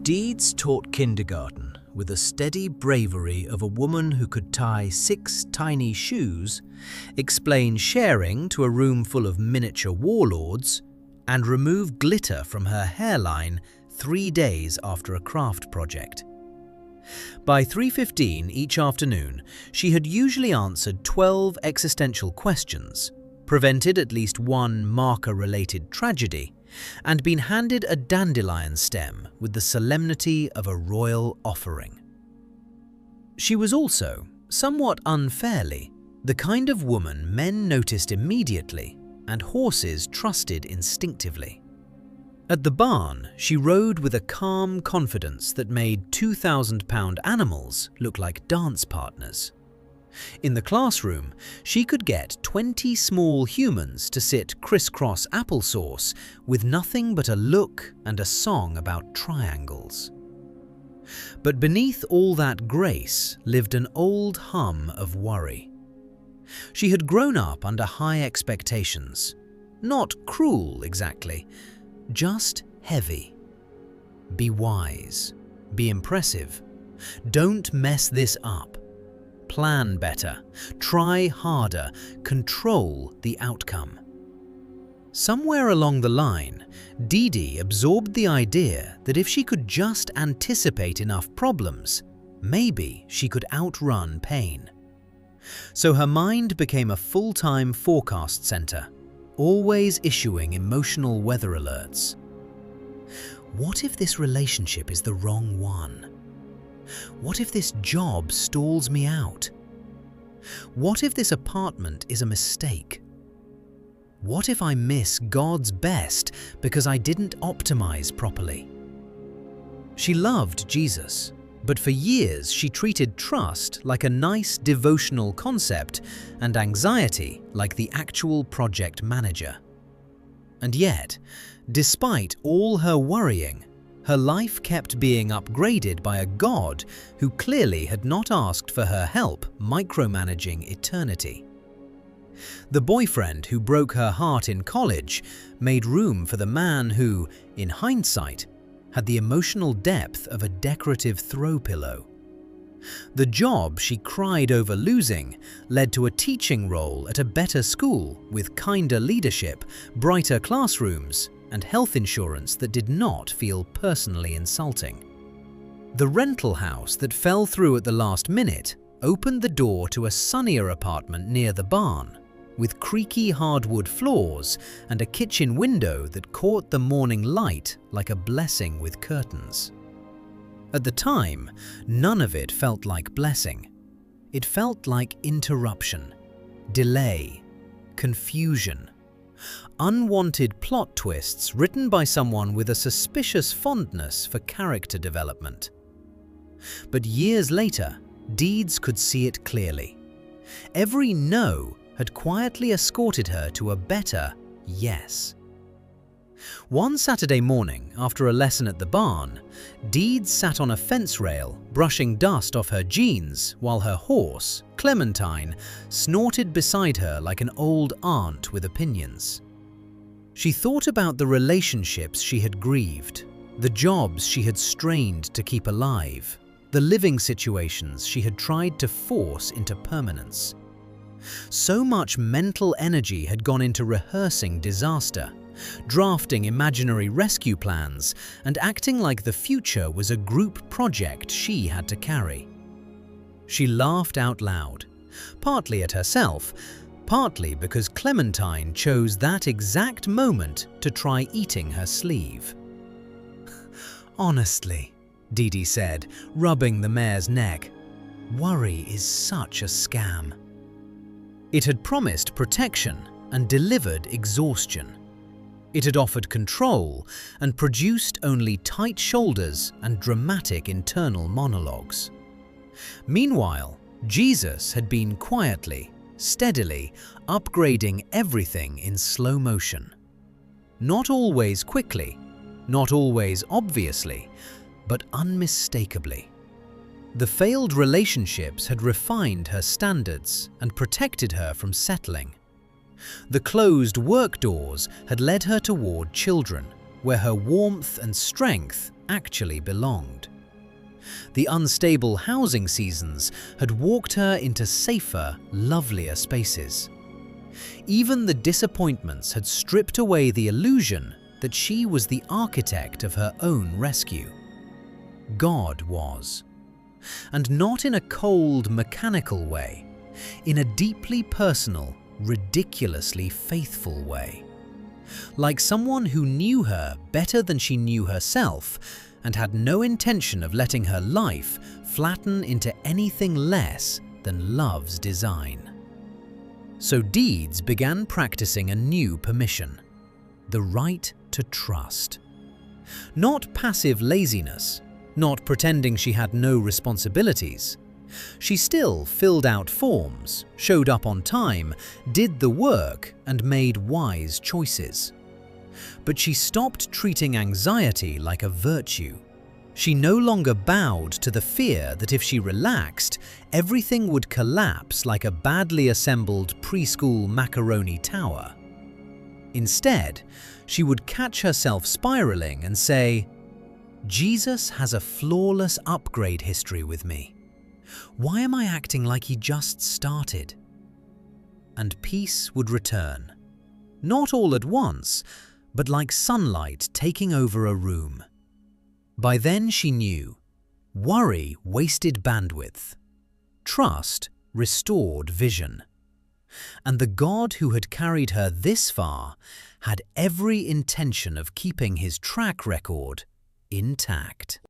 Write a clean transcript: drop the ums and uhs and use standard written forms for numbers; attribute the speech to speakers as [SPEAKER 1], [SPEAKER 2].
[SPEAKER 1] Deedz taught kindergarten with the steady bravery of a woman who could tie 6 tiny shoes, explain sharing to a room full of miniature warlords, and remove glitter from her hairline 3 days after a craft project. By 3:15 each afternoon, she had usually answered 12 existential questions, prevented at least one marker-related tragedy, and been handed a dandelion stem with the solemnity of a royal offering. She was also, somewhat unfairly, the kind of woman men noticed immediately and horses trusted instinctively. At the barn, she rode with a calm confidence that made 2,000-pound animals look like dance partners. In the classroom, she could get 20 small humans to sit crisscross applesauce with nothing but a look and a song about triangles. But beneath all that grace lived an old hum of worry. She had grown up under high expectations, not cruel exactly, just heavy. Be wise, be impressive, don't mess this up. Plan better, try harder, control the outcome. Somewhere along the line, Deedz absorbed the idea that if she could just anticipate enough problems, maybe she could outrun pain. So her mind became a full-time forecast center, always issuing emotional weather alerts. What if this relationship is the wrong one? What if this job stalls me out? What if this apartment is a mistake? What if I miss God's best because I didn't optimize properly? She loved Jesus, but for years she treated trust like a nice devotional concept and anxiety like the actual project manager. And yet, despite all her worrying, her life kept being upgraded by a God who clearly had not asked for her help micromanaging eternity. The boyfriend who broke her heart in college made room for the man who, in hindsight, had the emotional depth of a decorative throw pillow. The job she cried over losing led to a teaching role at a better school with kinder leadership, brighter classrooms, and health insurance that did not feel personally insulting. The rental house that fell through at the last minute opened the door to a sunnier apartment near the barn, with creaky hardwood floors and a kitchen window that caught the morning light like a blessing with curtains. At the time, none of it felt like blessing. It felt like interruption, delay, confusion, unwanted plot twists written by someone with a suspicious fondness for character development. But years later, Deedz could see it clearly. Every no had quietly escorted her to a better yes. One Saturday morning, after a lesson at the barn, Deedz sat on a fence rail, brushing dust off her jeans, while her horse, Clementine, snorted beside her like an old aunt with opinions. She thought about the relationships she had grieved, the jobs she had strained to keep alive, the living situations she had tried to force into permanence. So much mental energy had gone into rehearsing disaster, drafting imaginary rescue plans, and acting like the future was a group project she had to carry. She laughed out loud, partly at herself, partly because Clementine chose that exact moment to try eating her sleeve. "Honestly," Deedz said, rubbing the mare's neck, "worry is such a scam." It had promised protection and delivered exhaustion. It had offered control and produced only tight shoulders and dramatic internal monologues. Meanwhile, Jesus had been quietly, steadily upgrading everything in slow motion. Not always quickly, not always obviously, but unmistakably. The failed relationships had refined her standards and protected her from settling. The closed work doors had led her toward children, where her warmth and strength actually belonged. The unstable housing seasons had walked her into safer, lovelier spaces. Even the disappointments had stripped away the illusion that she was the architect of her own rescue. God was. And not in a cold, mechanical way, in a deeply personal, ridiculously faithful way. Like someone who knew her better than she knew herself and had no intention of letting her life flatten into anything less than love's design. So Deedz began practicing a new permission, the right to trust. Not passive laziness, not pretending she had no responsibilities. She still filled out forms, showed up on time, did the work, and made wise choices. But she stopped treating anxiety like a virtue. She no longer bowed to the fear that if she relaxed, everything would collapse like a badly assembled preschool macaroni tower. Instead, she would catch herself spiraling and say, "Jesus has a flawless upgrade history with me. Why am I acting like he just started?" And peace would return. Not all at once, but like sunlight taking over a room. By then she knew, worry wasted bandwidth. Trust restored vision. And the God who had carried her this far had every intention of keeping his track record intact.